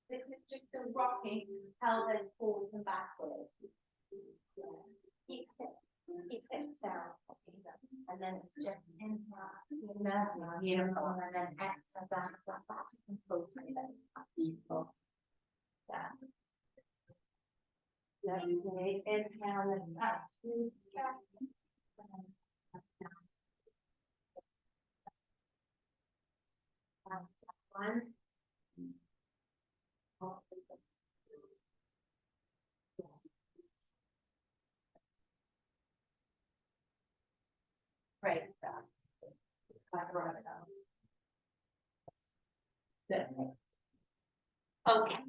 This is just a rocking pelvis forward and backwards. Keep it down. And then it's just inhale, beautiful, and then exhale back, and forward. Beautiful. Yeah. Lovely. Inhale and back to chest. One. Great stuff. Okay.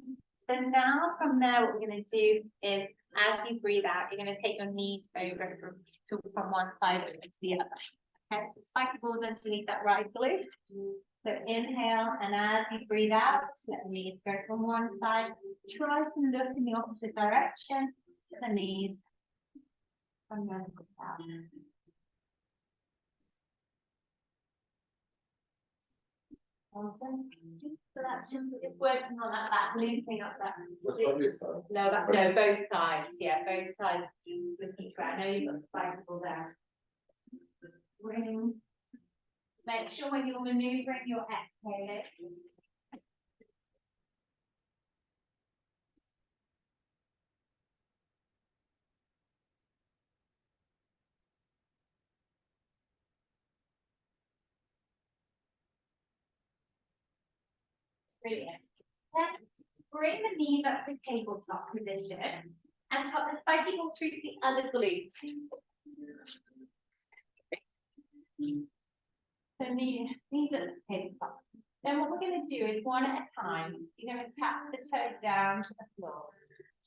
So now from there, what we're going to do is, as you breathe out, you're going to take your knees over from one side over to the other. Okay, so spiky balls underneath that right glute. So inhale, and as you breathe out, let the knees go from one side. Try to look in the opposite direction to the knees. And then go down. Awesome. So that's just working on that back, looping up that. No, both sides. Yeah, both sides. Looking through. I know you've got the spiky ball there. Bring. Make sure when you're maneuvering, you're exhaling. Brilliant. Then bring the knees up to tabletop position and pop the spiky ball through to the other glute. So knees at the tabletop. Then what we're going to do is one at a time. You're going to tap the toe down to the floor.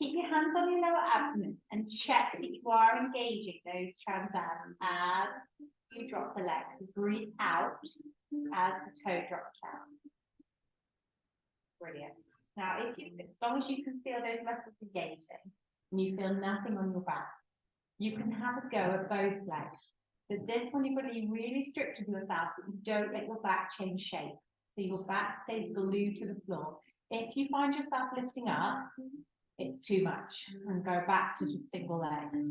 Keep your hands on your lower abdomen and check that you are engaging those transabs as you drop the legs. Breathe out as the toe drops down. Brilliant. Now, as long as you can feel those muscles engaging and you feel nothing on your back, you can have a go at both legs. But this one, you've got to be really strict with yourself, but you don't let your back change shape. So your back stays glued to the floor. If you find yourself lifting up, it's too much, and go back to just single legs.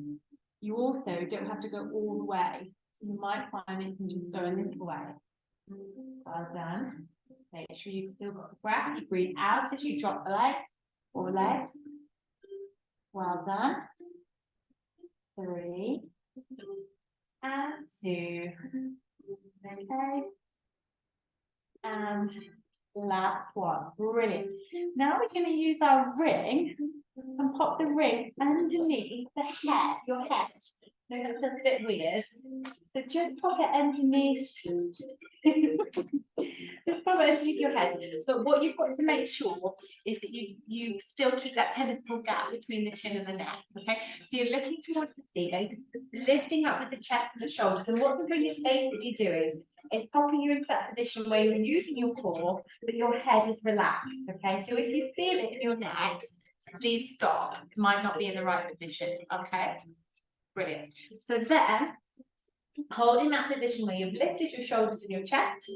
You also don't have to go all the way. So you might find that you can just go a little way. Well done. Make sure you've still got the breath. You breathe out as you drop the leg or legs. Well done. 3 and 2. Okay. And last one. Brilliant. Now we're going to use our ring and pop the ring underneath the head, your head. No, that's a bit weird. So just pop it underneath. Just pop it underneath your head. But what you've got to make sure is that you still keep that penetrable gap between the chin and the neck. Okay. So you're looking towards the ceiling, lifting up with the chest and the shoulders. And what the ring is basically doing is popping you into that position where you're using your core, but your head is relaxed. Okay. So if you feel it in your neck, please stop. It might not be in the right position. Okay. Brilliant. So then, holding that position where you've lifted your shoulders and your chest,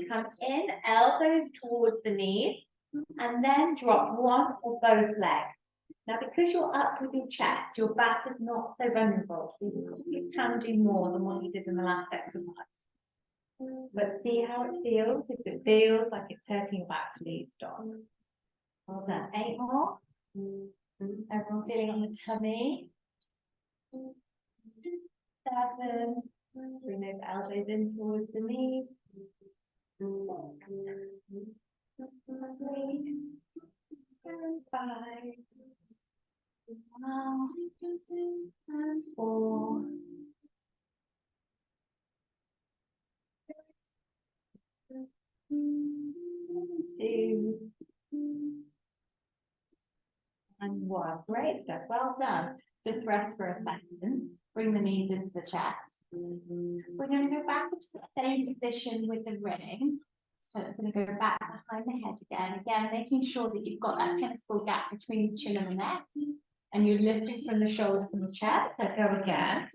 come in, elbows towards the knees, and then drop one or both legs. Now, because you're up with your chest, your back is not so vulnerable, so you can do more than what you did in the last exercise. But see how it feels. If it feels like it's hurting your back, please stop. Well done. 8 more. Everyone feeling on the tummy? 7. Bring those elbows in towards the knees. 6. And 5. And 4. 2. And 1. Great stuff. Well done. Just rest for a second. Bring the knees into the chest. We're going to go back into the same position with the ring. So it's going to go back behind the head again. Again, making sure that you've got that penetrable gap between the chin and the neck. And you're lifting from the shoulders and the chest. So go again.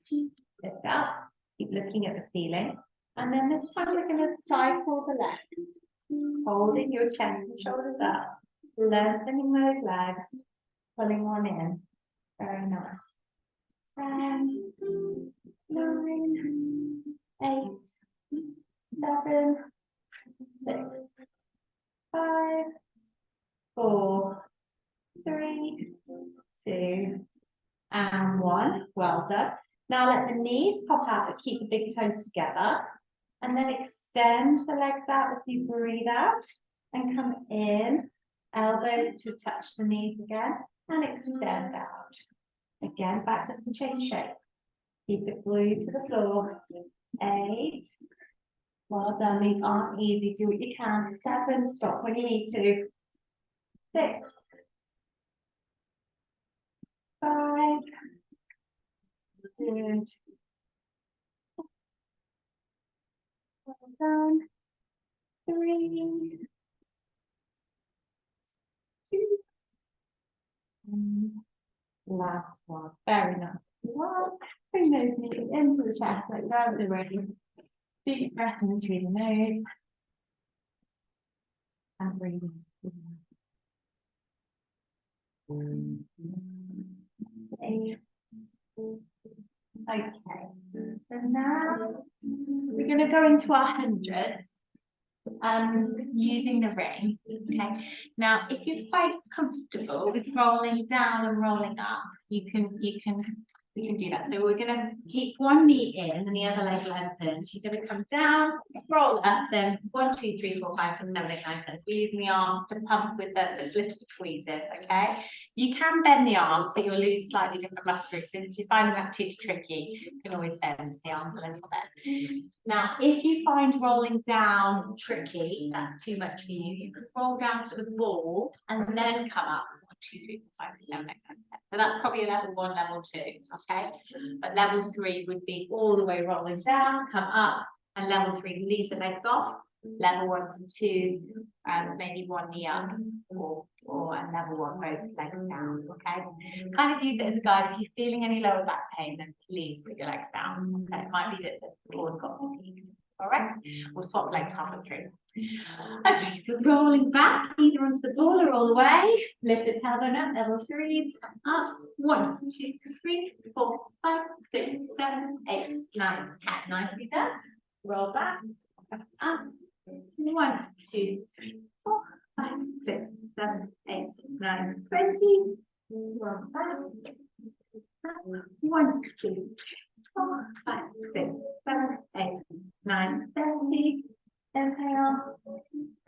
Lift up. Keep looking at the ceiling. And then this time we're going to cycle the legs. Holding your chest and shoulders up, lengthening those legs, pulling one in. Very nice. 10, 9, 8, 7, 6, 5, 4, 3, 2, and 1. Well done. Now let the knees pop out, but keep the big toes together. And then extend the legs out as you breathe out. And come in, elbows to touch the knees again. And extend out. Again, back doesn't change shape. Keep it glued to the floor. 8. Well done. These aren't easy. Do what you can. 7. Stop when you need to. 6. 5. Good. Well done. 3. 2. And last one. Very nice. 1. Bring those knees into the chest, like down the ring. Deep breath in through the nose. And breathe in. Okay, so now we're going to go into our 100 using the ring. Okay, now if you're quite comfortable with rolling down and rolling up, you can do that. So we're going to keep one knee in and the other leg lengthened. You're going to come down, roll up, then 1, 2, 3, 4, 5, 6, 7, 8, 9, 10. We're using the arms to pump with the so it's little squeezes, okay? You can bend the arms, but you'll lose slightly different muscle groups. And if you find that too tricky, you can always bend the arms a little bit. Now, if you find rolling down tricky, that's too much for you, you can roll down to the ball and then come up. 1, 2, 3, 4, 5, 6, 7, 8, 9, 10. So that's probably level 1, level 2, okay? But level 3 would be all the way rolling down, come up, and level 3, leave the legs off. Level 1 and 2, maybe one knee up, or and level 1, both legs down, okay? Kind of use it as a guide. If you're feeling any lower back pain, then please put your legs down. Okay, it might be that the board's got fatigued. All right, we'll swap legs halfway through. Okay, so rolling back, either onto the ball or all the way. Lift the tailbone up, level 3, up. 1, 2, 3, 4, 5, 6, 7, 8, 9, 10. Nicely done. Roll back, up. 1, 2, 3, 4, 5, 6, 7, 8, 9, 20. Roll back. 1, 2, 4, 5, 6, 7, 8, 9, 30. Inhale.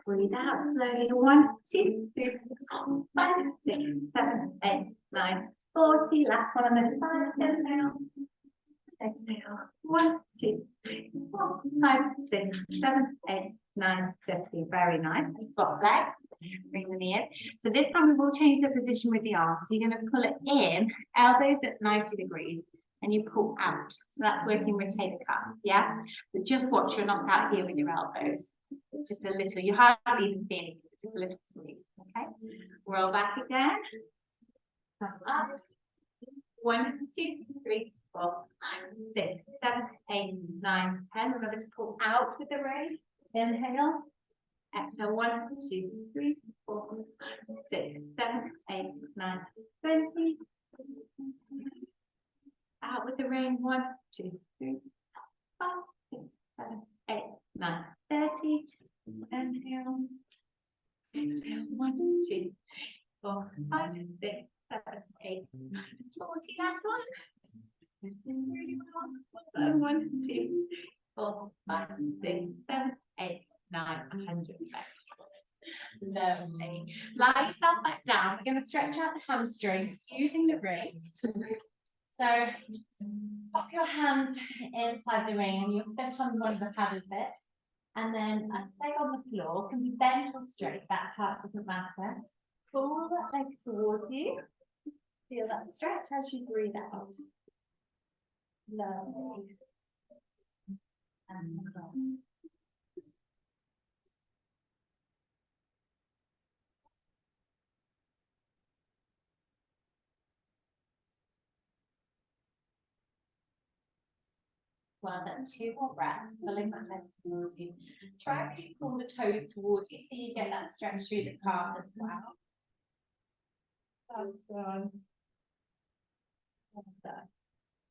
Breathe out slowly. 1, 2, 3, 4, 5, 6, 7, 8, 9, 40. Last one on the side. Inhale. Exhale. 1, 2, 3, 4, 5, 6, 7, 8, 9, 50. Very nice. Swap legs. Bring the knee in. So this time we will change the position with the arms. So you're going to pull it in, elbows at 90 degrees, and you pull out. So that's working rotator cuff, yeah? But just watch you're not out here with your elbows. It's just a little, you hardly even see anything, it's just a little squeeze, okay? Roll back again. Come up. 1, 2, 3, 4, 6, 7, 8, 9, 10. Remember to pull out with the ring. Inhale. Exhale. 1, 2, 3, 4, 6, 7, 8, 9, 20. Out with the ring. 1, 2, 3, 4, 5, 6, 7, 8, 9, 30. Inhale. Exhale. 1, 2, 3, 4, 5, 6, 7, 8, 9, 40. Last one. Really well. 1, 2, 4, 5, 6, 7, 8, 9, 100. Lovely. Lie yourself back down. We're going to stretch out the hamstrings using the ring. So pop your hands inside the ring and you'll fit on one of the padded bits. And then stay on the floor. Can be bent or straight. That part doesn't matter. Pull that leg towards you. Feel that stretch as you breathe out. Lovely. And Well done. 2 more breaths. Pulling that leg towards you. Try to pull the toes towards you so you get that stretch through the calf as well. That's done. Well done.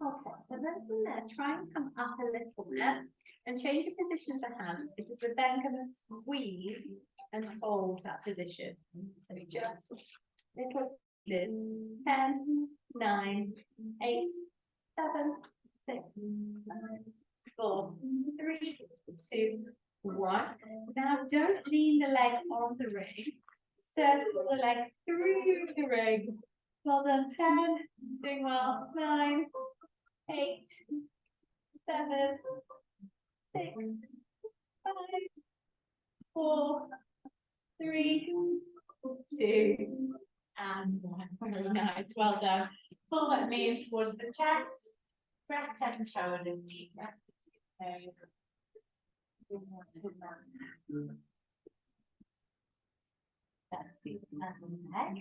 Okay, so then from there, try and come up a little bit and change the position of the hands, because we're then going to squeeze and hold that position. So just little 10, 9, 8, 7, 6, 5, 4, 3, 2, 1. Now don't lean the leg on the ring. Circle the leg through the ring. Well done. 10, doing well. 9, 8, 7, 6, 5, 4, 3, 2, and 1. Very nice. Well done. Pull that knee towards the chest. Breath, head and shoulders. Deep breath. Let's do the leg.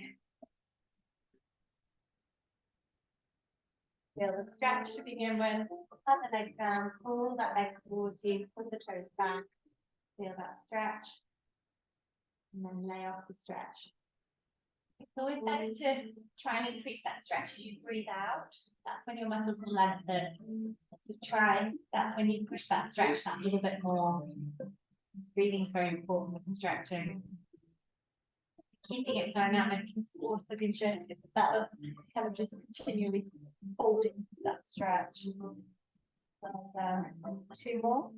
Feel the stretch to begin with. Let the leg down. Pull that leg towards you. Put the toes back. Feel that stretch. And then lay off the stretch. It's always better to try and increase that stretch as you breathe out. That's when your muscles will lengthen. So try, that's when you push that stretch that little bit more. Breathing is very important with the stretching. Keeping it dynamic is also been shown to be better. Kind of just continually holding that stretch. And, 2 more.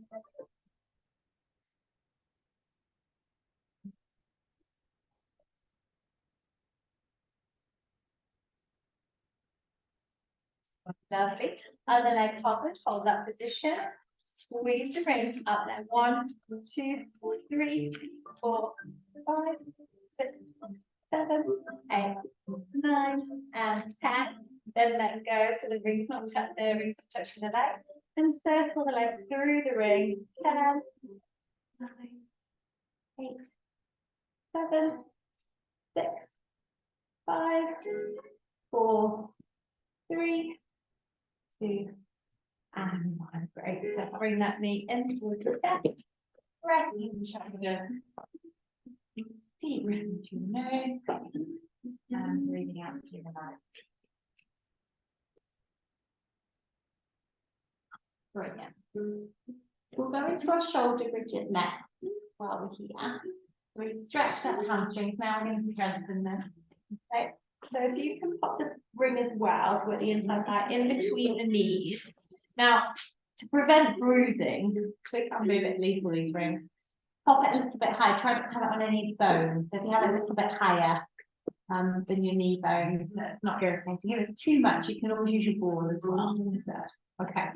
Lovely. Other leg covered, hold that position. Squeeze the ring up there. 1, 2, 3, 4, 5, 6, 7, 8, 9, and 10. Then let go so the ring's not touching the leg. And circle the leg through the ring. 10, 9, 8, 7, 6, 5, 4, 3, 2, and 1. Great. So bring that knee in towards your chest. Breath in the shoulder. Deep breath into your nose. And breathing out through the mouth. Brilliant. We'll go into our shoulder bridges next while we're here. We stretch that hamstrings. Now we're going to strengthen them. Okay. So if you can pop the ring as well to the inside thigh in between the knees. Now, to prevent bruising, so we can't move it lethal, these rings, pop it a little bit high. Try not to have it on any bones. So if you have it a little bit higher than your knee bones, so it's not irritating. If it's too much, you can always use your ball as well instead. Okay.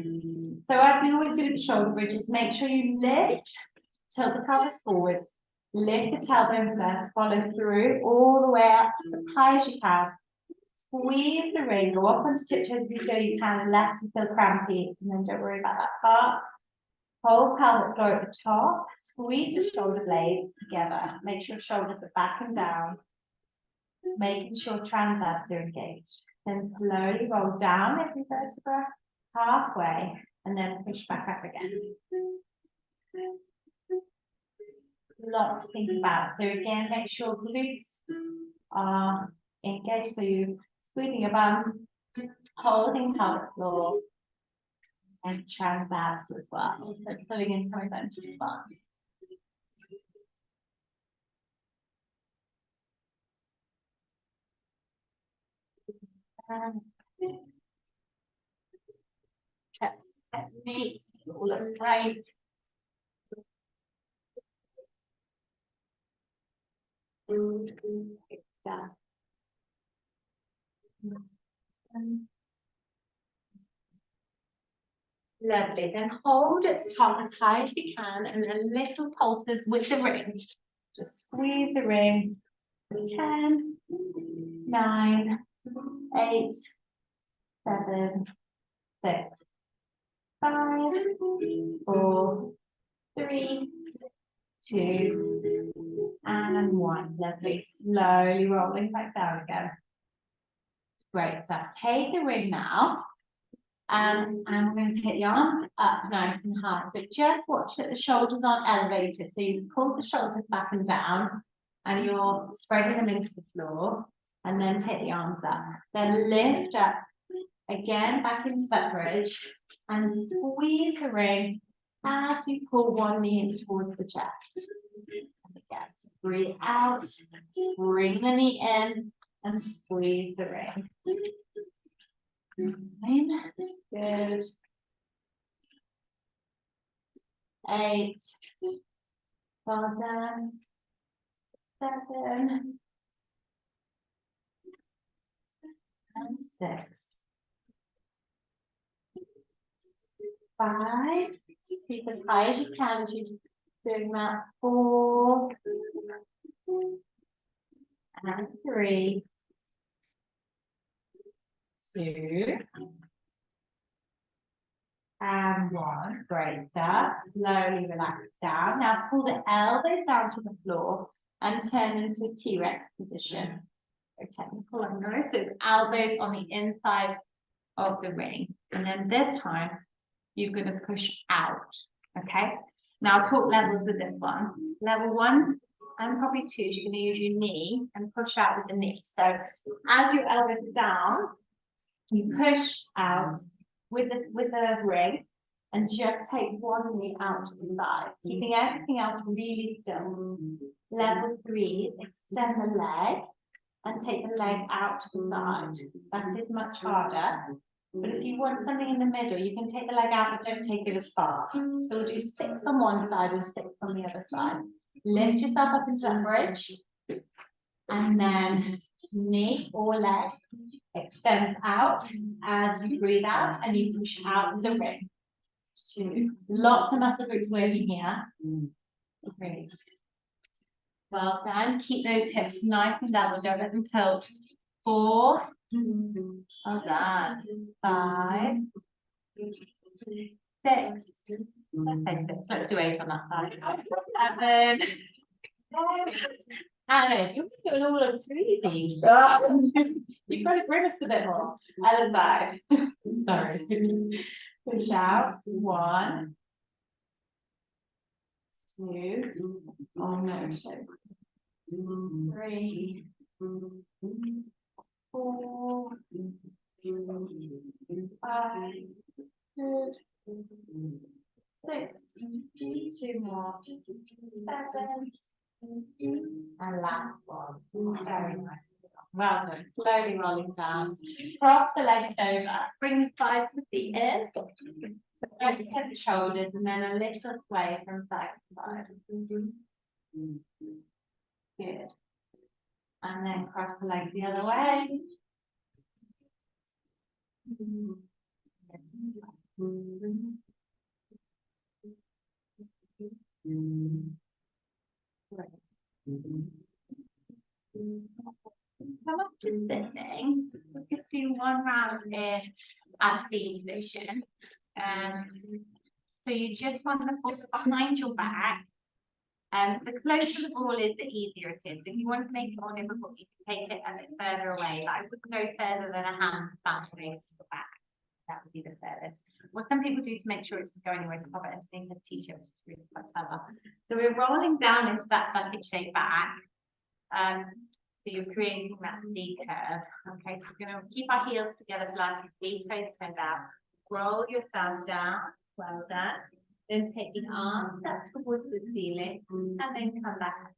So as we always do with the shoulder bridges, make sure you lift, tilt the pelvis forwards, lift the tailbone first, follow through all the way up as high as you can. Squeeze the ring, go up onto tiptoes if you feel you can, unless you feel crampy, and then don't worry about that part. Hold pelvic floor at the top, squeeze the shoulder blades together. Make sure shoulders are back and down, making sure transverbs are engaged. Then slowly roll down every vertebra, halfway, and then push back up again. Lots to think about. So again, make sure glutes are engaged. So you're squeezing your bum, holding pelvic floor, and transverbs as well. So pulling in tummy bend as well. Techniques all look great. Lovely. Then hold at the top as high as you can, and then little pulses with the ring. Just squeeze the ring. 10, 9, 8, 7, 6, 5, 4, 3, 2, and 1. Lovely. Slowly rolling back down again. Great stuff. Take the ring now And we're going to take the arms up nice and high, but just watch that the shoulders aren't elevated. So you pull the shoulders back and down, and you're spreading them into the floor, and then take the arms up. Then lift up again back into that bridge, and squeeze the ring as you pull one knee in towards the chest. And again, so breathe out, bring the knee in, and squeeze the ring. Good. 8. Well done. 7. And 6. 5. Keep as high as you can as you're doing that. 4. And 3. 2. And 1. Great stuff. Slowly relax down. Now pull the elbows down to the floor and turn into a T-Rex position. Very technical, I know. So elbows on the inside of the ring. And then this time, you're going to push out. Okay? Now I'll talk levels with this one. Level 1 and probably 2, you're going to use your knee and push out with the knee. So as your elbows are down, you push out with the ring and just take one knee out to the side, keeping everything else really still. Level 3, extend the leg and take the leg out to the side. That is much harder. But if you want something in the middle, you can take the leg out, but don't take it as far. So we'll do 6 on one side and 6 on the other side. Lift yourself up into that bridge. And then knee or leg extends out as you breathe out and you push out the ring. 2. Lots of muscle groups working here. 3. Well done. Keep those hips nice and level. Don't let them tilt. 4. Well done. 5. 6. Let's do 8 on that side. 7. And you're doing all of 2 of these. You've got to grimace a bit more. Other side. Sorry. Push out. 1. 2. Almost. 3. 4. 5. Good. 6. 2 more. 7. And last one. Very nice. Well done. Slowly rolling down. Cross the legs over. Bring the sides of the feet in. Let's hit the shoulders and then a little sway from side to side. Good. And then cross the legs the other way. Come up to sitting. We'll just do one round in at seated position. So you just want the foot behind your back. The closer the ball is, the easier it is. If you want to make it more difficult, you can take it a bit further away. But I wouldn't go further than a hand span away from the back. That would be the furthest. What some people do to make sure it doesn't go anywhere is pop it underneath the t-shirt, which is really quite clever. So we're rolling down into that bucket shape back. So you're creating that C curve. Okay, so we're going to keep our heels together, planting feet, toes turned out. Roll yourself down. Well done. Then take the arms up towards the ceiling and then come back.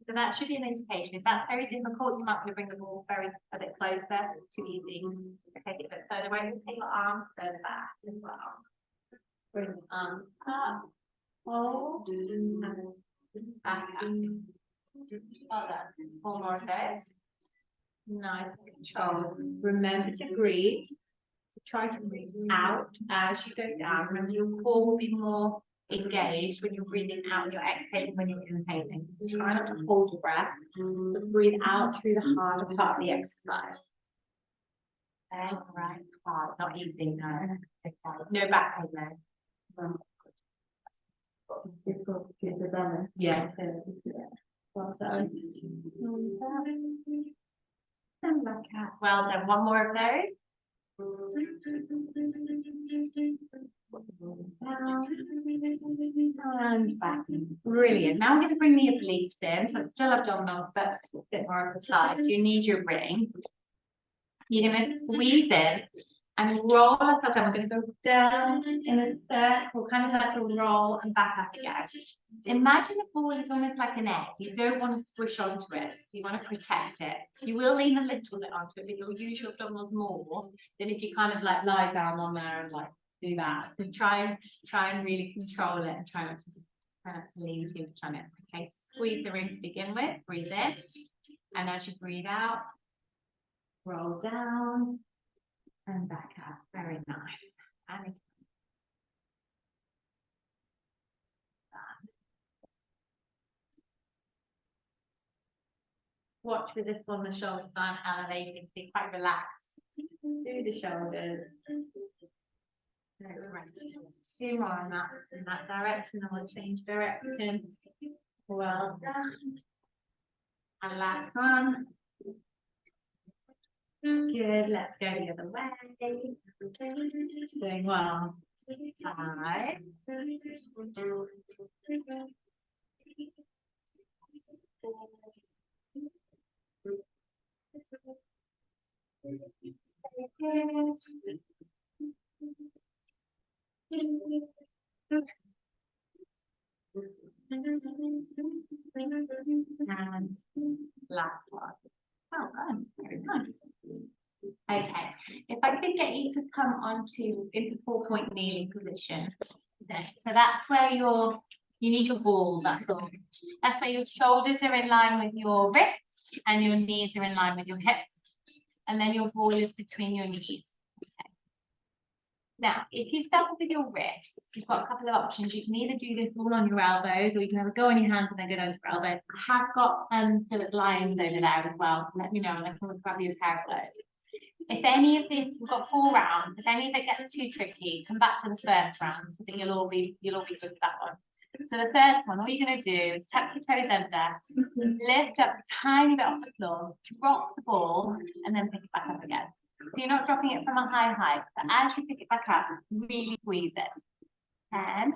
So that should be an indication. If that's very difficult, you might want to bring the ball a bit closer. Too easy. Take it a bit further away. Take your arms further back as well. Bring the arms up. Hold. And back up. Well done. 4 more of those. Nice control. Remember to breathe. So try to breathe out as you go down. Remember, your core will be more engaged when you're breathing out and you're exhaling when you're inhaling. Try not to hold your breath, but breathe out through the harder part of the exercise. Okay, all right, hard, not easy, no. Okay. No back pain though. Yeah. Well done. And back out. Well done. One more of those. And back. Brilliant. Now I'm going to bring the obliques in. So it's still abdominals, but a bit more on the side. You need your ring. You're going to squeeze in and roll yourself down. We're going to go down in a circle, kind of like a roll and back up again. Imagine the ball is almost like an egg. You don't want to squish onto it. You want to protect it. You will lean a little bit onto it, but you'll use your abdominals more than if you kind of like lie down on there and like do that. So try and really control it and try not to lean too much on it. Okay, so squeeze the ring to begin with. Breathe in, and as you breathe out, roll down and back up. Very nice. And watch with this one, the shoulders are elevating, so quite relaxed. Do the shoulders. Two more in that direction, and we'll change direction. Well done. And last one. Good, let's go the other way. Doing well. 5. 4. And last one. Well done. Very nice. Okay. If I could get you to come into 4-point kneeling position. So that's where you need your ball, that's all. That's where your shoulders are in line with your wrists and your knees are in line with your hips. And then your ball is between your knees. Okay. Now, if you start with your wrists, you've got a couple of options. You can either do this all on your elbows, or you can have a go on your hands and then go down to your elbows. I have got sort of lines over there as well. Let me know, and I can grab you a pair of those. If any of these, we've got 4 rounds. If any of it gets too tricky, come back to the first round. I think you'll all be good with that one. So the first one, all you're going to do is tuck your toes under, lift up a tiny bit off the floor, drop the ball, and then pick it back up again. So you're not dropping it from a high height, but as you pick it back up, really squeeze it. 10,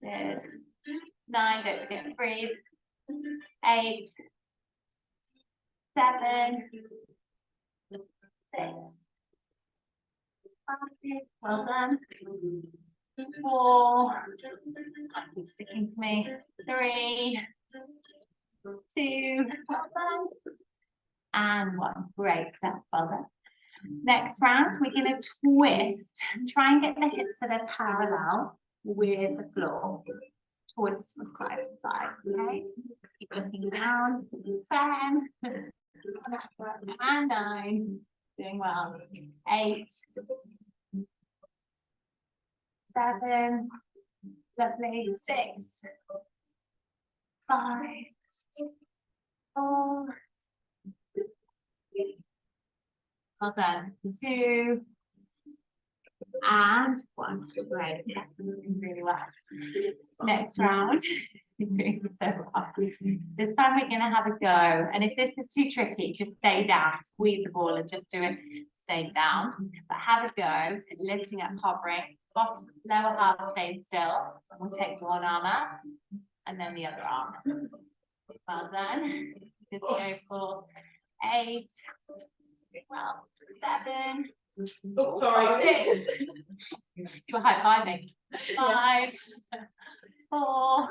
good. 9, don't forget to breathe. 8, 7, 6. 5, well done. 4, keep sticking to me. 3, 2, well done. And 1. Great stuff, well done. Next round, we're going to twist and try and get the hips so they're parallel with the floor, towards from side to side. Okay, keep looking down. 10 and 9, doing well. 8, 7, lovely. 6, 5, 4. Well done. 2 and 1. Great. Yeah, really well. Next round. You're doing so well. This time we're going to have a go. And if this is too tricky, just stay down. Squeeze the ball and just do it. Stay down. But have a go. Lifting up, hovering. Bottom, lower half stays still. We'll take one arm up and then the other arm. Well done. Just go for 8. Well, 7. Oh, sorry. 6. You're high-fiving. 5. 4.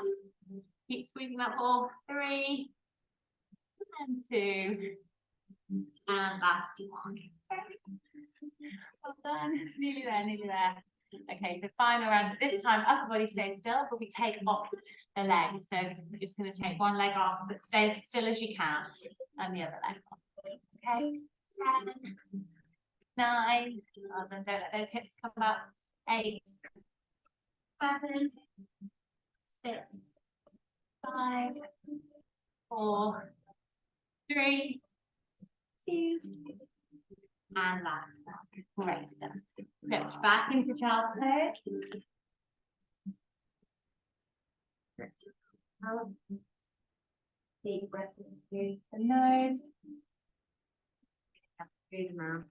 Keep squeezing that ball. 3. And 2. And last one. Well done. Nearly there, nearly there. Okay, so final round. This time, upper body stays still, but we take off the leg. So we're just going to take one leg off, but stay as still as you can, and the other leg off. Okay. 10, 9. Oh, then don't let those hips come up. 8, 7, 6, 5, 4, 3, 2, and last one. Great stuff. Switch back into child's pose. Deep breath in through the nose. Through the mouth.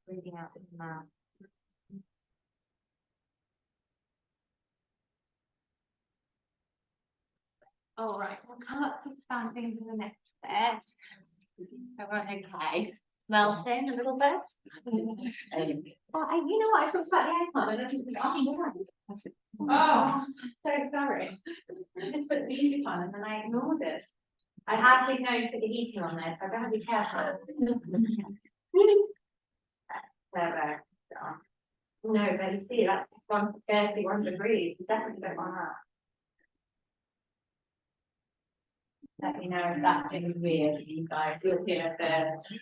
Breathing out with the mouth. All right, we'll come up to standing for the next bit. Everyone okay? Melting a little bit. You know what? I thought about the icon and I didn't. Oh, so sorry. I just put the music on and then I ignored it. I hardly know put the heating on there, so I've got to be careful. No, but you see, that's 31 degrees. You definitely don't want that. Let me know if that thing is weird, you guys. You'll feel it first.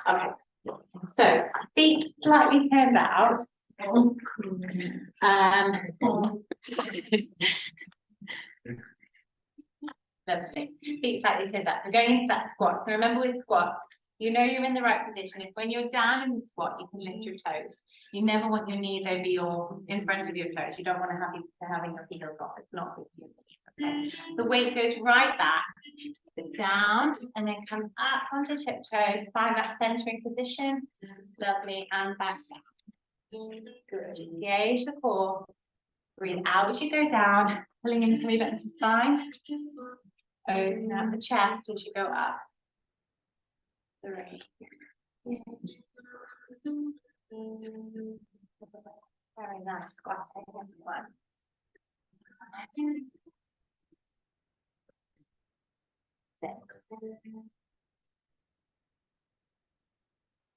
Okay. So feet slightly turned out. Lovely. Feet slightly turned out. So going into that squat. So remember with squats, you know you're in the right position. If when you're down in the squat, you can lift your toes. You never want your knees over in front of your toes. You don't want to have having your heels off. It's not good for your knees. Okay. So weight goes right back, down, and then comes up onto tiptoes. Find that centering position. Lovely, and back down. Good. Engage the core. Breathe out as you go down, pulling into move it into spine. Open up the chest as you go up. 3. Very nice squatting, everyone. 6.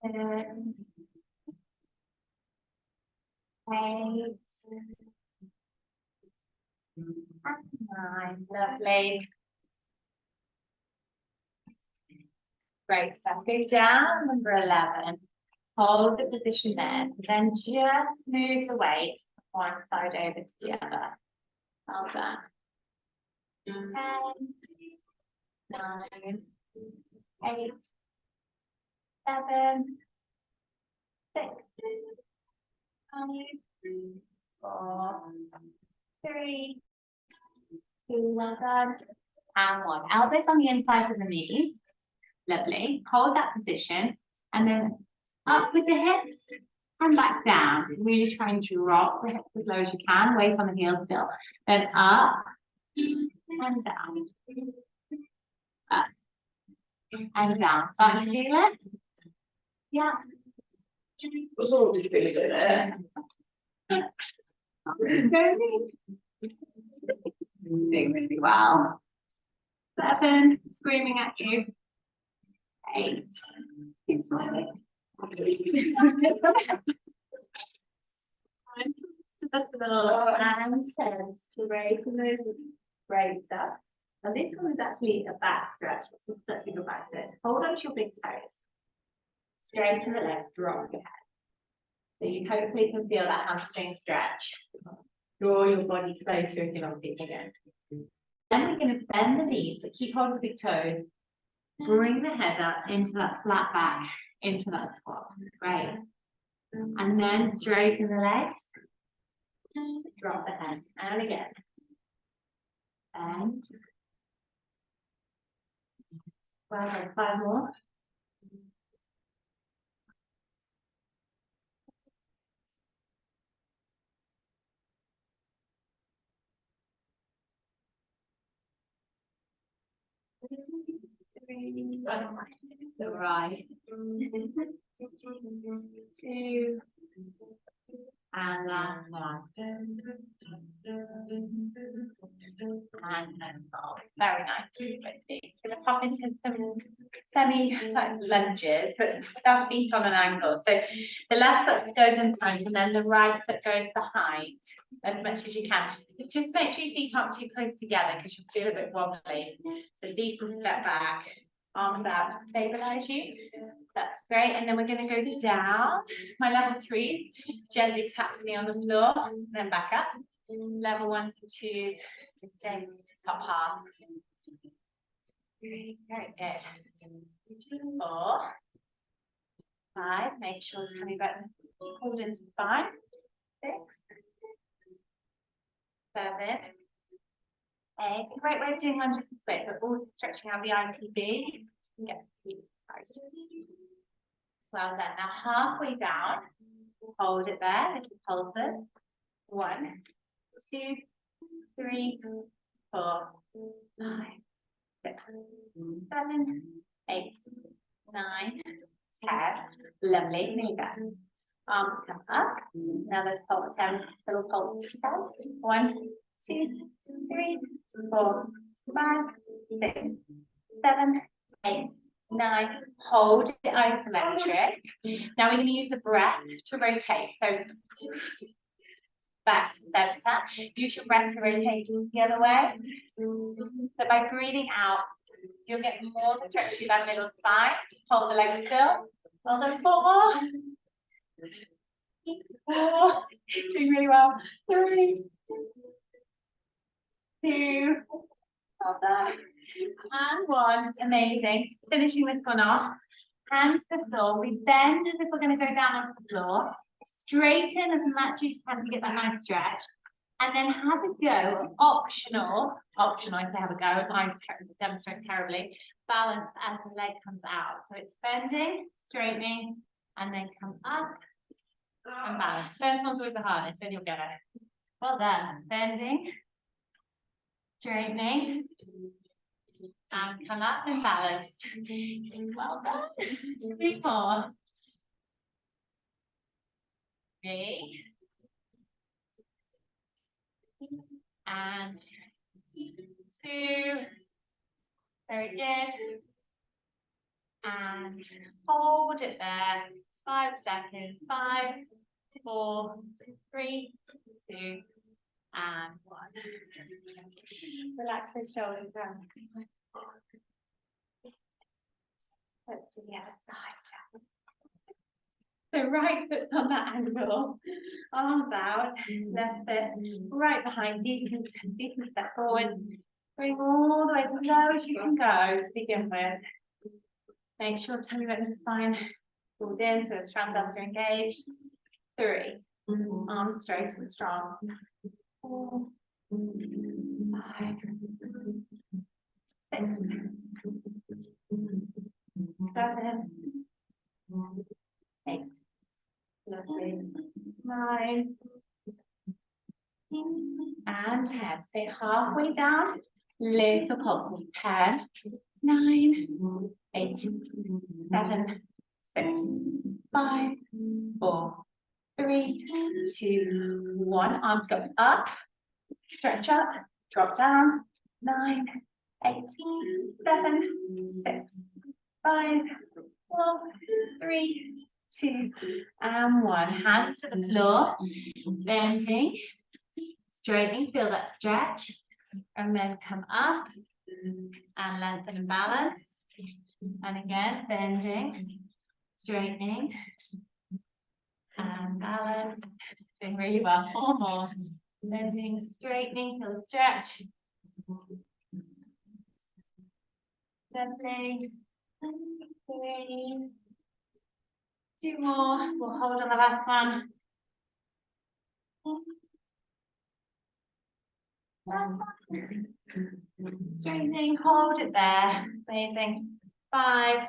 7. 8. And 9. Lovely. Great stuff. Go down, number 11. Hold the position there. Then just move the weight one side over to the other. Well done. 10, 9, 8, 7, 6, 5, 4, 3, 2, well done. And 1. Elbows on the inside of the knees. Lovely. Hold that position. And then up with the hips and back down. Really try and drop the hips as low as you can. Weight on the heels still. Then up and down. Up and down. Start to feel it? Yeah. What's all the feeling there? Doing really well. 7, screaming at you. 8, keep smiling. And 10, straighten those, great stuff. And this one is actually a back stretch. This is such a good back stretch. Hold on to your big toes. Straighten the legs, drop your head. So you hopefully can feel that hamstring stretch. Draw your body close to your feet again. Then we're going to bend the knees, but keep hold of the big toes. Bring the head up into that flat back, into that squat. Great. And then straighten the legs. Drop the head. And again. And well done. 5 more. Right. 2. And last one. And then fold. Very nice. Going to pop into some semi lunges, but without feet on an angle. So the left foot goes in front and then the right foot goes behind as much as you can. Just make sure your feet aren't too close together because you'll feel a bit wobbly. So decent step back, arms out to stabilize you. That's great. And then we're going to go down. My level 3s, gently tap me on the floor, then back up. Level 1s and 2s to stay top half. Very good. 4, 5. Make sure the tummy button hold into the spine. 6, 7, 8. Great way of doing lunges this way, but also stretching out the ITB. Get the feet tight. Well done. Now halfway down, hold it there, little pulses. 1, 2, 3, 4, 5, 6, 7, 8, 9, 10. Lovely. There you go. Arms come up. Now let's hold 10 little pulses. 1, 2, 3, 4, 5, 6, 7, 8, 9. Hold it isometric. Now we're going to use the breath to rotate. So back to center. Use your breath to rotate the other way. So by breathing out, you'll get more stretch through that middle spine. Hold the legs still. Hold them 4. 4. Doing really well. 3, 2. Well done. And 1. Amazing. Finishing this one off. Hands to the floor. We bend as if we're going to go down onto the floor. Straighten as much as you can to get that nice stretch. And then have a go, optional if they have a go, I demonstrate terribly, balance as the leg comes out. So it's bending, straightening, and then come up and balance. First one's always the hardest, then you'll get it. Well done. Bending, straightening, and come up and balance. Well done. 3 more. 3. And 2. Very good. And hold it there. 5 seconds. 5, 4, 3, 2, and 1. Relax the shoulders down. Let's do the other side. So right foot's on that angle, arms out, left foot right behind, decent step forward. Bring all the way as low as you can go to begin with. Make sure tummy button to spine pulled in, so the transverse are engaged. 3, arms straight and strong. 4, 5, 6, 7, 8, lovely, 9, and 10. Stay halfway down. Little pulses. 10, 9, 8, 7, 6, 5, 4, 3, 2, 1. Arms go up. Stretch up. Drop down. 9, 8, 7, 6, 5, 4, 3, 2, and 1. Hands to the floor. Bending. Straightening. Feel that stretch. And then come up. And lengthen and balance. And again, bending. Straightening. And balance. Doing really well. 4 more. Bending, straightening, feel the stretch. Lovely. 3. 2 more. We'll hold on the last one. Straightening, hold it there. Amazing. 5,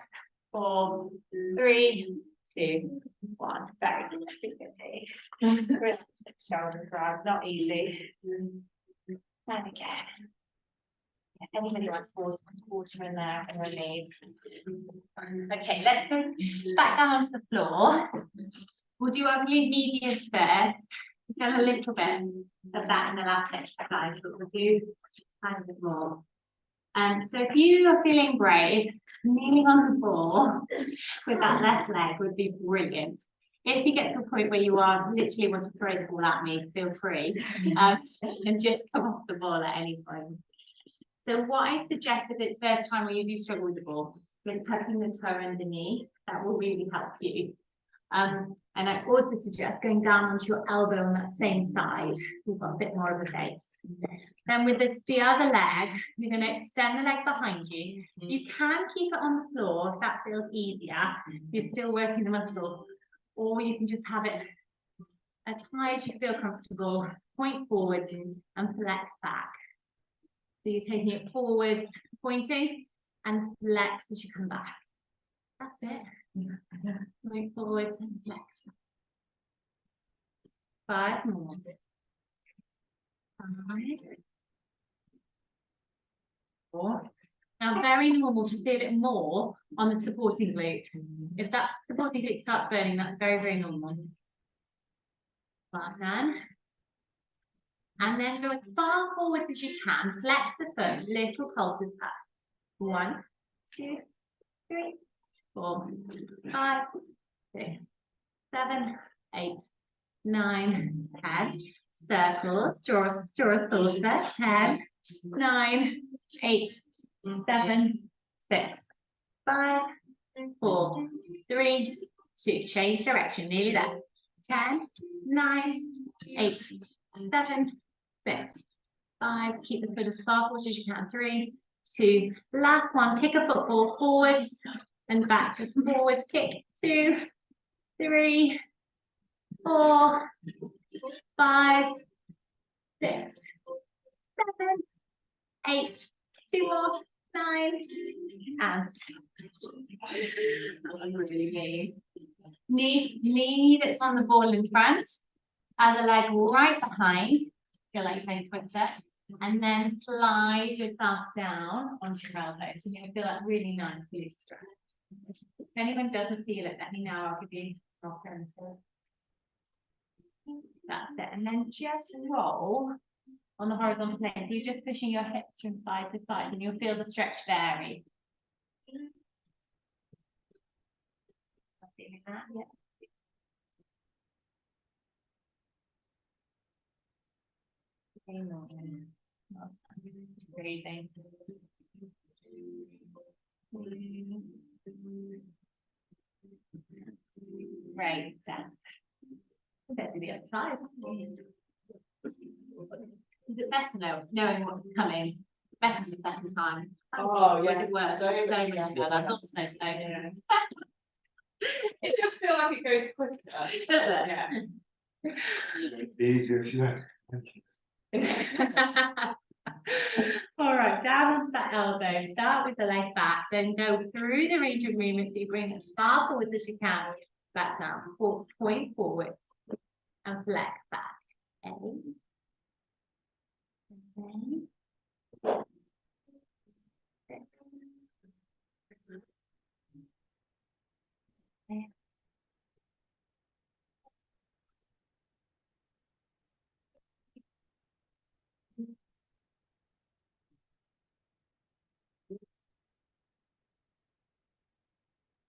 4, 3, 2, 1. Very good. Wrist, shoulder grab, not easy. And again. If anybody wants water in there, anyone needs. Okay, let's go back down onto the floor. We'll do our glute medius first. We've done a little bit of that in the last exercise, but we'll do kind of more. So if you are feeling brave, kneeling on the floor with that left leg would be brilliant. If you get to a point where you are literally want to throw the ball at me, feel free, and just come off the ball at any point. So what I suggest if it's first time where you do struggle with the ball, is tucking the toe underneath. That will really help you. And I also suggest going down onto your elbow on that same side, so you've got a bit more of a base. Then with the other leg, you're going to extend the leg behind you. You can keep it on the floor if that feels easier. You're still working the muscle, or you can just have it as high as you feel comfortable. Point forwards and flex back. So you're taking it forwards, pointing, and flex as you come back. That's it. Move forwards and flex. 5 more. 5. 4. Now, very normal to feel it more on the supporting glute. If that supporting glute starts burning, that's very, very normal. Like that. And then go as far forward as you can. Flex the foot, little pulses up. 1, 2, 3, 4, 5, 6, 7, 8, 9, 10. Circles, draw a saucer. 10, 9, 8, 7, 6, 5, 4, 3, 2. Change direction, nearly there. 10, 9, 8, 7, 6, 5. Keep the foot as far forward as you can. 3, 2. Last one. Kick a football forwards and back. Just forwards. Kick. 2, 3, 4, 5, 6, 7, 8. 2 more. 9. And knee that's on the ball in front. Other leg right behind. Feel like playing twister. And then slide yourself down onto your elbows. And you'll feel that really nice glute stretch. If anyone doesn't feel it, let me know. I'll give you a rocker and so. That's it. And then just roll on the horizontal plane. So you're just pushing your hips from side to side and you'll feel the stretch vary. Feeling that? Yeah. Breathing. Right, done. Let's do the other side. Is it better knowing what's coming? Better the second time. Oh, yeah. It works so much better. I'm not so slow. It just feels like it goes quicker. Does it? Yeah. Easier if you like. All right, down onto that elbow. Start with the leg back, then go through the range of movement so you bring it as far forward as you can. Back down, point forward, and flex back. 8. And then 6.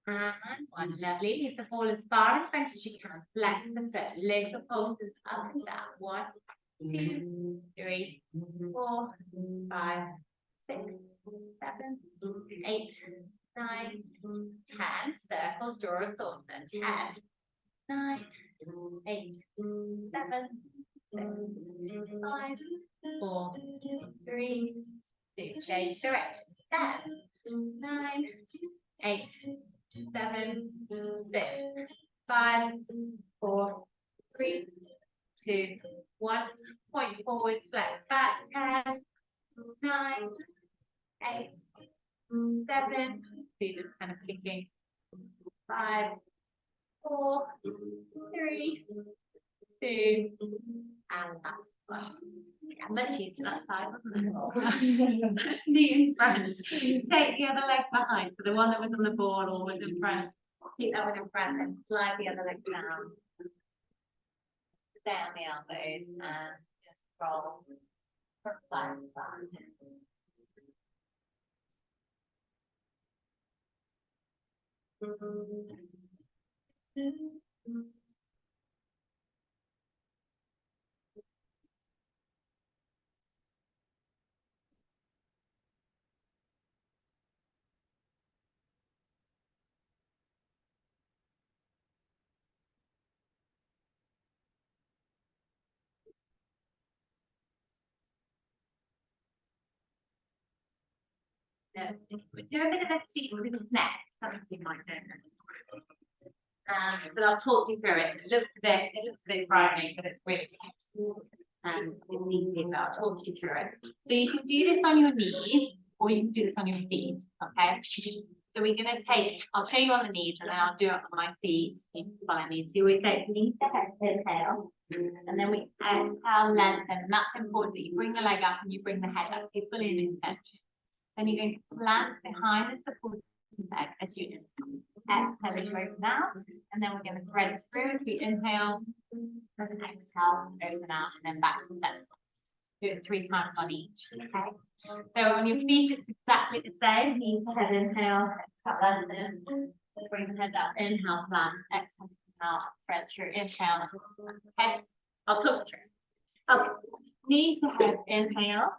And 1. Lovely. Leave the ball as far in front as you can. Flex the foot. Little pulses up and down. 1, 2, 3, 4, 5, 6, 7, 8, 9, 10. Circles, draw a saucer. 10, 9, 8, 7, 6, 5, 4, 3, 2. Change direction. 10, 9, 8, 7, 6, 5, 4, 3, 2, 1. Point forward, flex back. 10, 9, 8, 7. These are kind of kicking. 5, 4, 3, 2, and that's 1. Yeah, much easier that side, wasn't it? Knee in front. Take the other leg behind. So the one that was on the board or was in front. Keep that one in front and slide the other leg down. Down the elbows and just roll from side to side. Do a bit of a seat with his neck. Something like that. But I'll talk you through it. It looks a bit frightening, but it's really good. It's easy, but I'll talk you through it. So you can do this on your knees, or you can do this on your feet. Okay. So we're going to take, I'll show you on the knees and then I'll do it on my feet. You can follow me. So we take knee to head, inhale, and then we exhale, lengthen. And that's important that you bring the leg up and you bring the head up. So you're fully in extension. Then you're going to plant behind the supporting leg as you exhale as you open out. And then we're going to thread through as we inhale, and exhale, open out, and then back to center. Do it 3 times on each. Okay. So on your feet, it's exactly the same. Knee to head, inhale, exhale, lengthen. Bring the head up, inhale, plant, exhale, out, thread through, inhale. Okay. I'll talk through. Okay. Knee to head, inhale,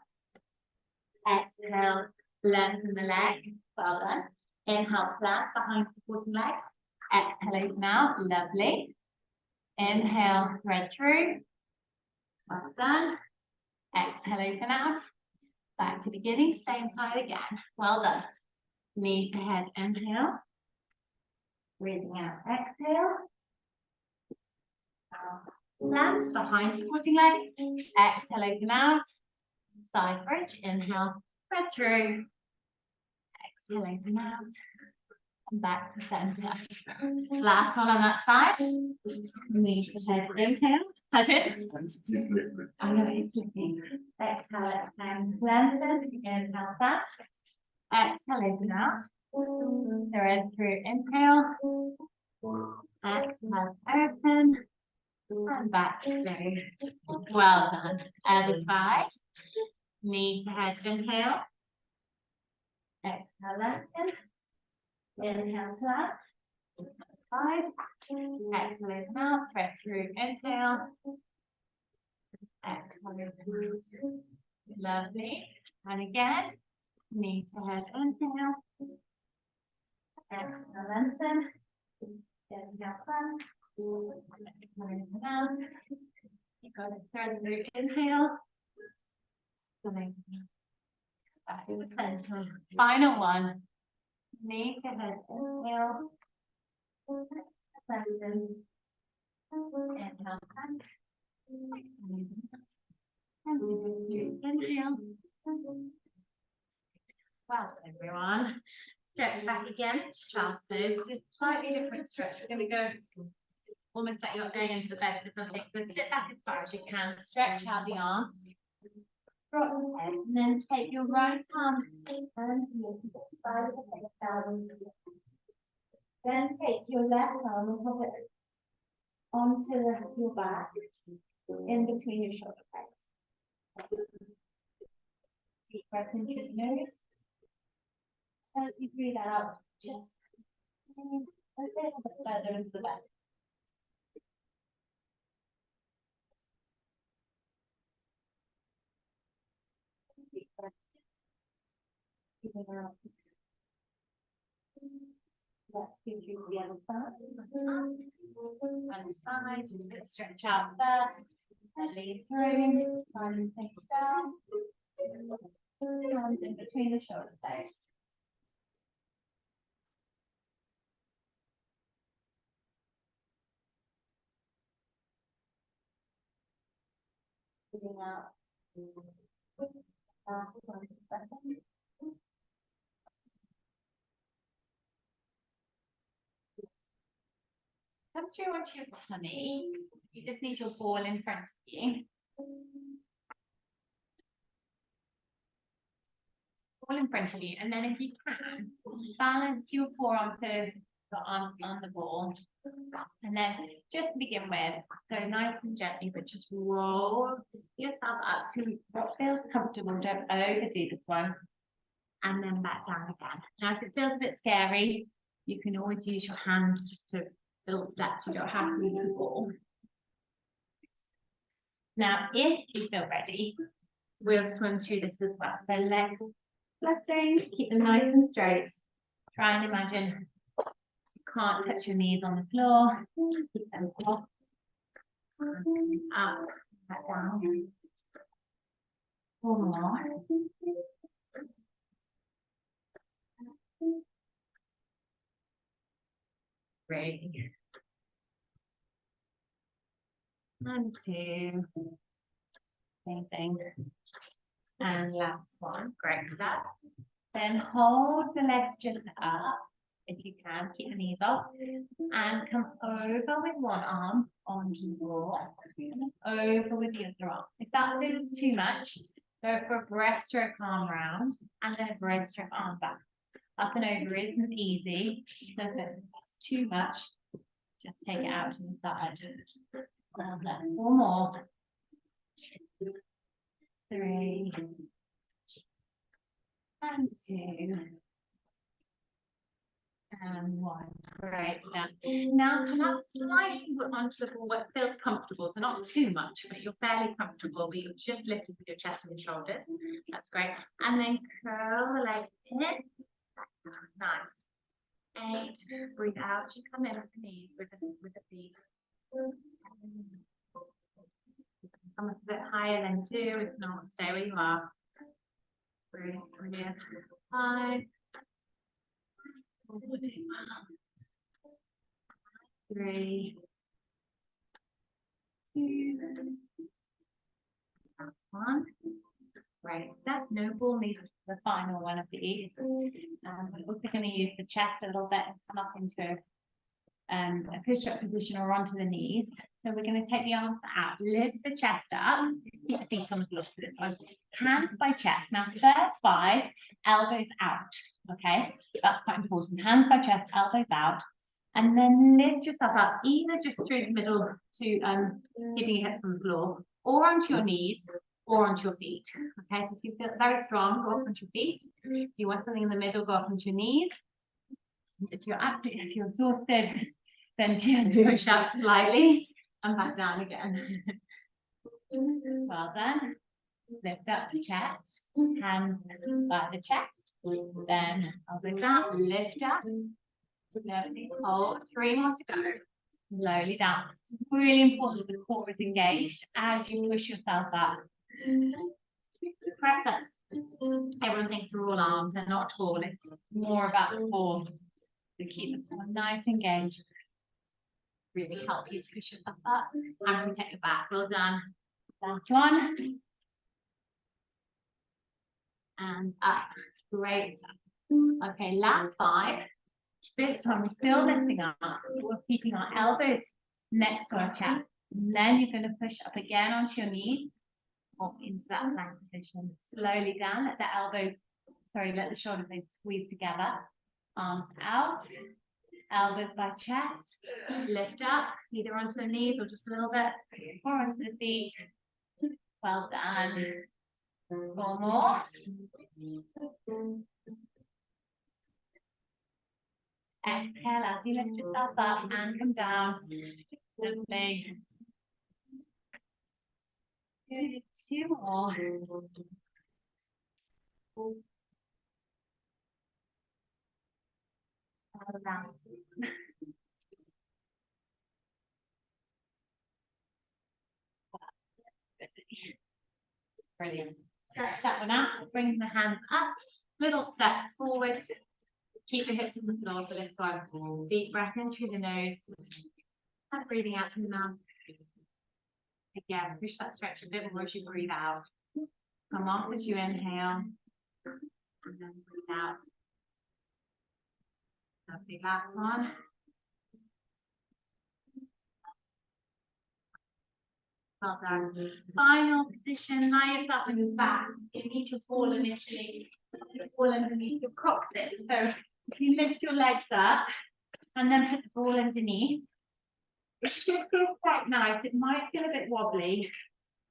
exhale, lengthen the leg. Well done. Inhale, flat behind supporting leg. Exhale, open out. Lovely. Inhale, thread through. Well done. Exhale, open out. Back to beginning, same side again. Well done. Knee to head, inhale. Breathing out, exhale. Plant behind supporting leg. Exhale, open out. Side bridge, inhale, thread through. Exhale, open out. And back to center. Last one on that side. Knee to head, inhale. That's it. I know it's slipping. Exhale, and lengthen. Inhale, flat. Exhale, open out. Thread through, inhale. Exhale, open. And back through. Well done. Other side. Knee to head, inhale. Exhale, lengthen. Inhale, flat. Side. Exhale, open out. Thread through, inhale. Exhale, open. Lovely. And again. Knee to head, inhale. Exhale, lengthen. Inhale, flat. Exhale, open out. You've got to thread through, inhale. Back to the center. Final one. Knee to head, inhale. Lengthen. Inhale, flat. Exhale, and inhale. Well, everyone. Stretch back again. Child's pose. Just slightly different stretch. We're going to go almost like you're going into the bed for something. So sit back as far as you can. Stretch out the arms. Drop the head, and then take your right arm and move to the side of the head down. Then take your left arm and put it onto your back, in between your shoulder blades. Deep breath into the nose. As you breathe out, just a little bit further into the back. Deep breath. Breathing out. Let's go through the other side. Other side. Stretch out first. And lean through. Silent things down. And in between the shoulder blades. Breathing out. Last 1 second. Come through onto your tummy. You just need your ball in front of you. Ball in front of you, and then if you can, balance your forearm to the arms on the ball. And then just to begin with, go nice and gently, but just roll yourself up to what feels comfortable. Don't overdo this one. And then back down again. Now, if it feels a bit scary, you can always use your hands just to little steps. You don't have to use the ball. Now, if you feel ready, we'll swim through this as well. So legs fluttering, keep them nice and straight. Try and imagine you can't touch your knees on the floor. Keep them up, back down. 4 more. Great. 1, 2. Same thing. And last one. Great stuff. Then hold the legs just up, if you can, keep the knees off, and come over with one arm onto the floor, and over with the other arm. If that feels too much, go for a breaststroke arm round, and then a breaststroke arm back. Up and over isn't easy, so if it's too much, just take it out to the side. Well done. One more. 3, and 2, and 1. Great. Now come up slightly onto the ball where it feels comfortable. So not too much, but you're fairly comfortable, but you're just lifting with your chest and your shoulders. That's great. And then curl the legs in. Nice. 8. Breathe out. You come in with the knees, with the feet. Come up a bit higher than 2. If not, stay where you are. Brilliant. 5. 4, 3, 2, 1. Great. That's no ball needed for the final one of these. We're also going to use the chest a little bit and come up into a push-up position or onto the knees. So we're going to take the arms out, lift the chest up, keep the feet on the floor for this one. Hands by chest. Now, first 5, elbows out. Okay, that's quite important. Hands by chest, elbows out, and then lift yourself up, either just through the middle to keeping your hips on the floor, or onto your knees, or onto your feet. Okay, so if you feel very strong, go up onto your feet. If you want something in the middle, go up onto your knees. If you're exhausted, then just push up slightly and back down again. Well done. Lift up the chest, hands by the chest. Then elbows out, lift up. Slowly hold. 3 more to go. Slowly down. It's really important that the core is engaged as you push yourself up. Press ups. Everyone thinks we're all arms. They're not at all. It's more about the core. To keep the core nice and engaged. Really help you to push yourself up and protect your back. Well done. Last one. And up. Great. Okay, last 5. This time we're still lifting up. We're keeping our elbows next to our chest. And then you're going to push up again onto your knees or into that plank position. Slowly down. Let the shoulder blades squeeze together. Arms out. Elbows by chest. Lift up, either onto the knees or just a little bit, or onto the feet. Well done. 4 more. Exhale as you lift yourself up and come down. Lovely. Good. 2 more. Brilliant. Stretch that one out. Bring the hands up. Little steps forward. Keep the hips on the floor for this one. Deep breath in through the nose. And breathing out through the mouth. Again, push that stretch a bit more as you breathe out. Come off as you inhale. And then breathe out. Lovely. Last one. Well done. Final position. Lie yourself on your back. You need your ball initially. The ball underneath your coccyx. So if you lift your legs up and then put the ball underneath, it should feel quite nice. It might feel a bit wobbly.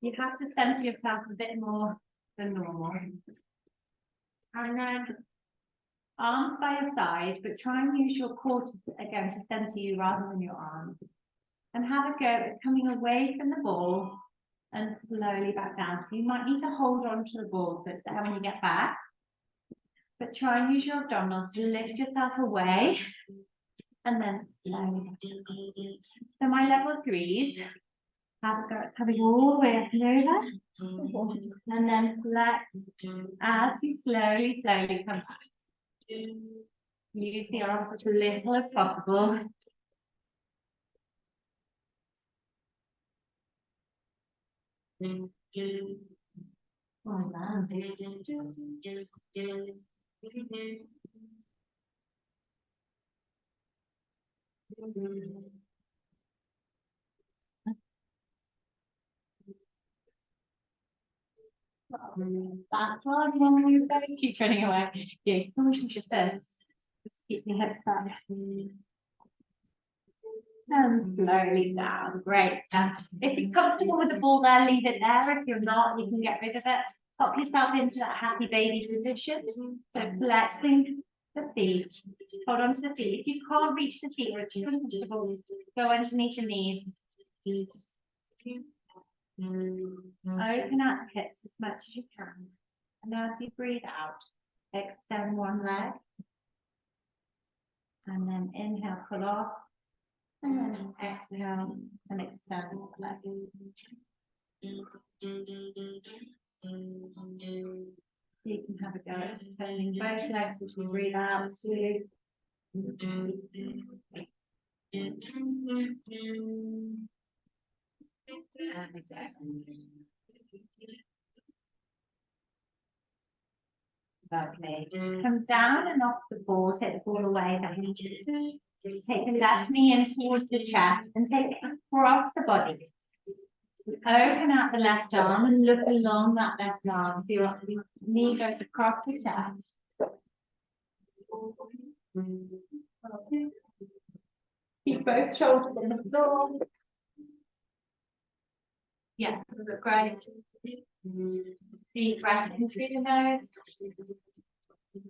You have to center yourself a bit more than normal. And then arms by your side, but try and use your core again to center you rather than your arms. And have a go at coming away from the ball and slowly back down. So you might need to hold on to the ball so it's there when you get back. But try and use your abdominals to lift yourself away and then slowly. So my level 3s have a go at coming all the way up and over. And then flex as you slowly come back. Use the arms as little as possible. That's one. Keeps running away. Yeah, you can always use your first. Just keep your hips up. And slowly down. Great. If you're comfortable with the ball there, leave it there. If you're not, you can get rid of it. Pop yourself into that happy baby position. So flexing the feet. Hold on to the feet. If you can't reach the feet or it's too uncomfortable, go underneath the knees. Open out the hips as much as you can. And as you breathe out, extend one leg. And then inhale, pull off. And then exhale and extend the leg. You can have a go at extending both legs as you breathe out too. Lovely. Come down and off the ball, take the ball away. Take the left knee in towards the chest and take it across the body. Open out the left arm and look along that left arm. So your knee goes across the chest. Keep both shoulders on the floor. Yeah, look great. Deep breath in through the nose.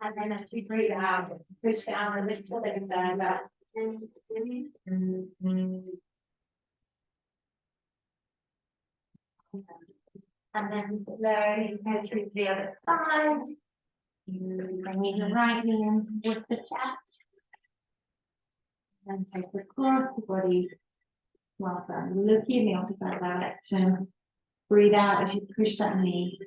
And then as we breathe out, push down a little bit further. And then slowly go through to the other side. Bring your right knee in towards the chest. Then take it across the body. Well done. Look in the opposite direction. Breathe out as you push that knee.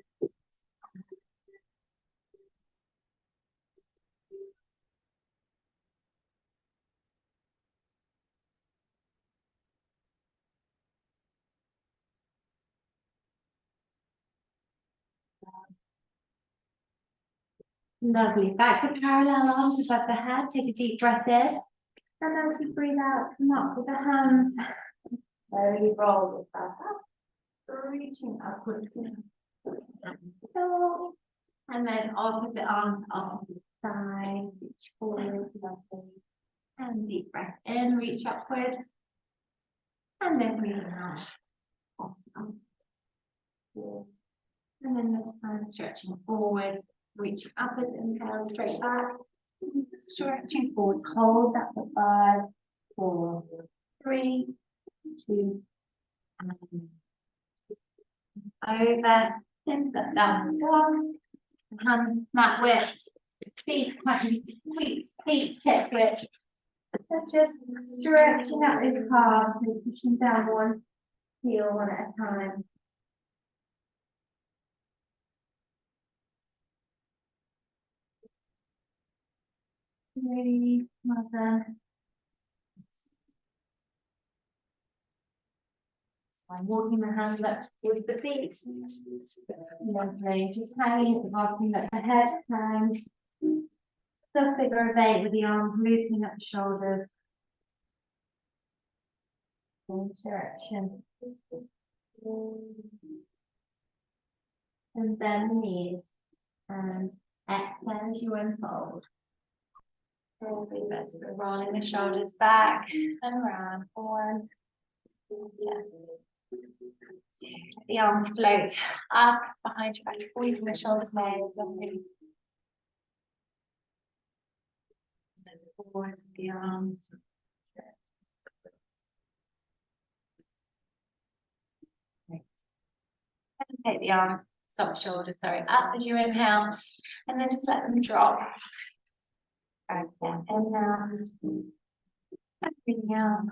Lovely. Back to parallel arms above the head. Take a deep breath in. And as you breathe out, come up with the hands. Slowly roll yourself up. Reaching upwards. So, and then opposite arms opposite side. Reach forward. Lovely. And deep breath in. Reach upwards. And then breathe out. Awesome. And then this time stretching forwards. Reach upwards, inhale, straight back. Stretching forwards, hold that for 5, 4, 3, 2, and over into that downward dog. Hands mat width, feet quite feet hip width. So just stretching out those calves and pushing down one heel one at a time. Really, well done. I'm walking the hands up with the feet. Lovely. Just hanging at the bottom, let the head hang. The figure of 8 with the arms loosening up the shoulders. Direction. And bend the knees. And exhale as you unfold. Let's go rolling the shoulders back and around. 1. Yeah. The arms float up behind your back, away from the shoulder blades. Lovely. And forwards with the arms. And take the arms, stop the shoulders, sorry, up as you inhale, and then just let them drop. Right, inhale, and breathing out,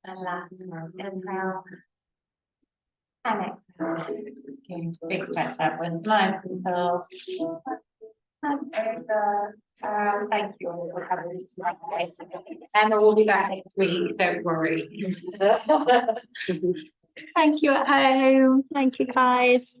and last inhale, and exhale. Big stretch upwards, nice and full. And over. Thank you all for coming. And we'll be back next week, don't worry. Thank you at home. Thank you, guys.